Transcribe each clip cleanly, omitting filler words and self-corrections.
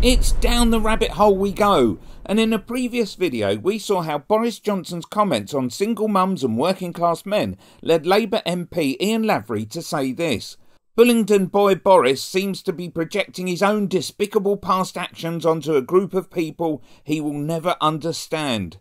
It's down the rabbit hole we go, and in a previous video we saw how Boris Johnson's comments on single mums and working class men led Labour MP Ian Lavery to say this: Bullingdon boy Boris seems to be projecting his own despicable past actions onto a group of people he will never understand.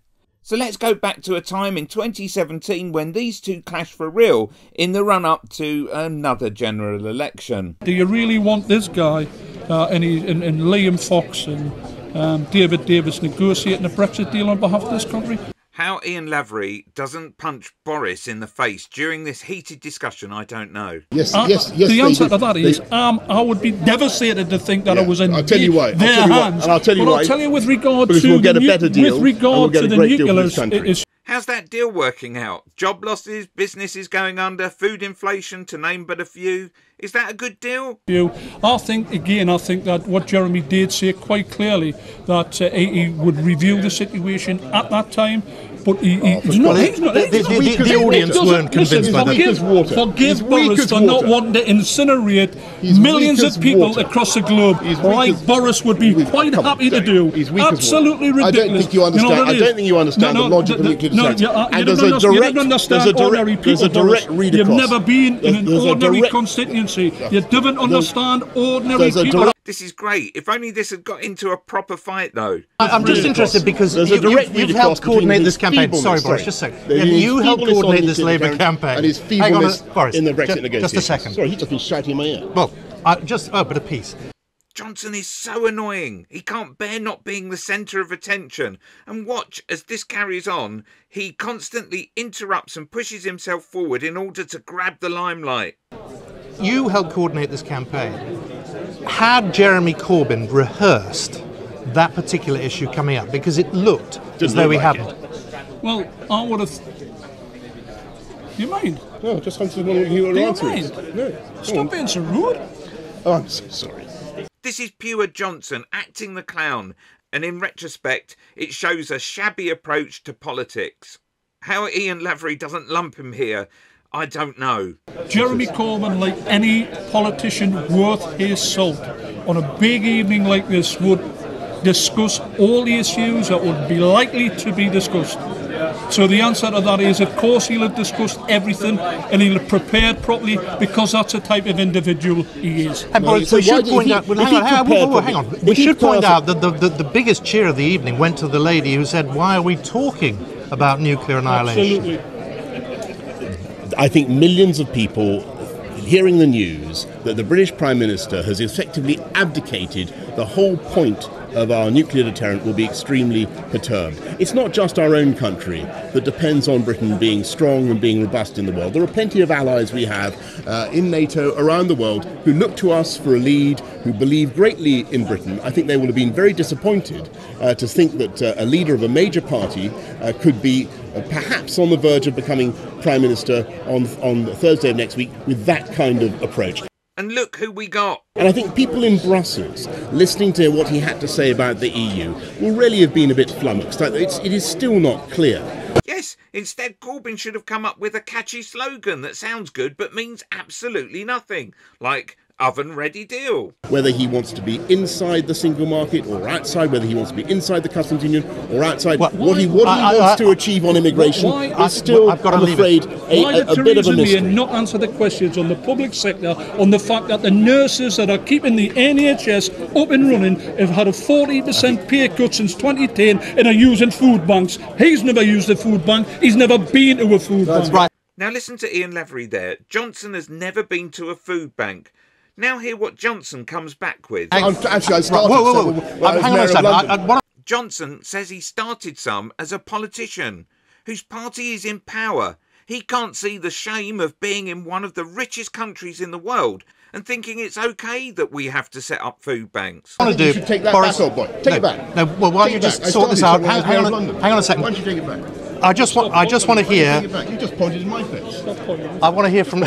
So let's go back to a time in 2017 when these two clashed for real in the run-up to another general election. Do you really want this guy and Liam Fox and David Davis negotiating a Brexit deal on behalf of this country? How Ian Lavery doesn't punch Boris in the face during this heated discussion, I don't know. Yes. The answer to that is, I would be devastated to think that I was in their hands. I'll tell you why. I'll tell you with regard because to we'll get a better deal. With regard to the nuclears, how's that deal working out? Job losses, businesses going under, food inflation, to name but a few. Is that a good deal? I think that what Jeremy did say quite clearly, that he would review the situation at that time, but the audience weren't convinced by that. Forgive Boris for not wanting to incinerate millions of people across the globe, like Boris would be quite happy to do. Absolutely ridiculous. I don't think you understand. I don't think you understand the logic of nuclear deterrence. And there's a direct read across. You've never been in an ordinary constituency. You don't understand ordinary people. This is great. If only this had got into a proper fight, though. I'm just interested because you've helped coordinate this campaign. Sorry, Boris, just a second. You helped coordinate this Labour campaign. And his feebleness in the Brexit negotiations. Just a second. Sorry, he's just been shouting in my ear. Well, but a piece. Johnson is so annoying. He can't bear not being the centre of attention. And watch, as this carries on, he constantly interrupts and pushes himself forward in order to grab the limelight. You helped coordinate this campaign. Had Jeremy Corbyn rehearsed that particular issue coming up? Because it looked as though he hadn't. Well, I would have... You mind? No, just wanted to hear your answer. No. Stop being so rude. Oh, I'm so sorry. This is pure Johnson acting the clown, and in retrospect, it shows a shabby approach to politics. How Ian Lavery doesn't lump him here, I don't know. Jeremy Corbyn, like any politician worth his salt, on a big evening like this would discuss all the issues that would be likely to be discussed. So the answer to that is, of course, he'll have discussed everything and he'll have prepared properly, because that's the type of individual he is. And we should point out, hang on. We should point out that the biggest cheer of the evening went to the lady who said, "Why are we talking about nuclear annihilation?" Absolutely. I think millions of people hearing the news that the British Prime Minister has effectively abdicated the whole point of our nuclear deterrent will be extremely perturbed. It's not just our own country that depends on Britain being strong and being robust in the world. There are plenty of allies we have in NATO around the world who look to us for a lead, who believe greatly in Britain. I think they will have been very disappointed to think that a leader of a major party could be perhaps on the verge of becoming Prime Minister on Thursday of next week with that kind of approach. And look who we got. And I think people in Brussels, listening to what he had to say about the EU, will really have been a bit flummoxed. It is still not clear. Yes, instead Corbyn should have come up with a catchy slogan that sounds good but means absolutely nothing, like oven-ready deal. Whether he wants to be inside the single market or outside, whether he wants to be inside the customs union or outside, what he wants to achieve on immigration is still, I'm afraid, a bit of a mystery. Why did not answer the questions on the public sector, on the fact that the nurses that are keeping the NHS up and running have had a 40% pay cut since 2010 and are using food banks? He's never used a food bank. He's never been to a food bank. Right. Now listen to Ian Lavery there. Johnson has never been to a food bank. Now hear what Johnson comes back with. Actually, I started. Hang on a second. Johnson says he started some as a politician whose party is in power. He can't see the shame of being in one of the richest countries in the world and thinking it's okay that we have to set up food banks. You should take that back, old boy. Take it back. No, well, why don't you just sort this out? Hang on a second. Why don't you take it back? I just want to hear. You just pointed in my face. I want to hear from.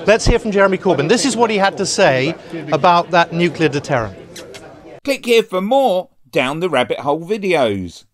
Let's hear from Jeremy Corbyn. This is what he had to say about that nuclear deterrent. Click here for more down the rabbit hole videos.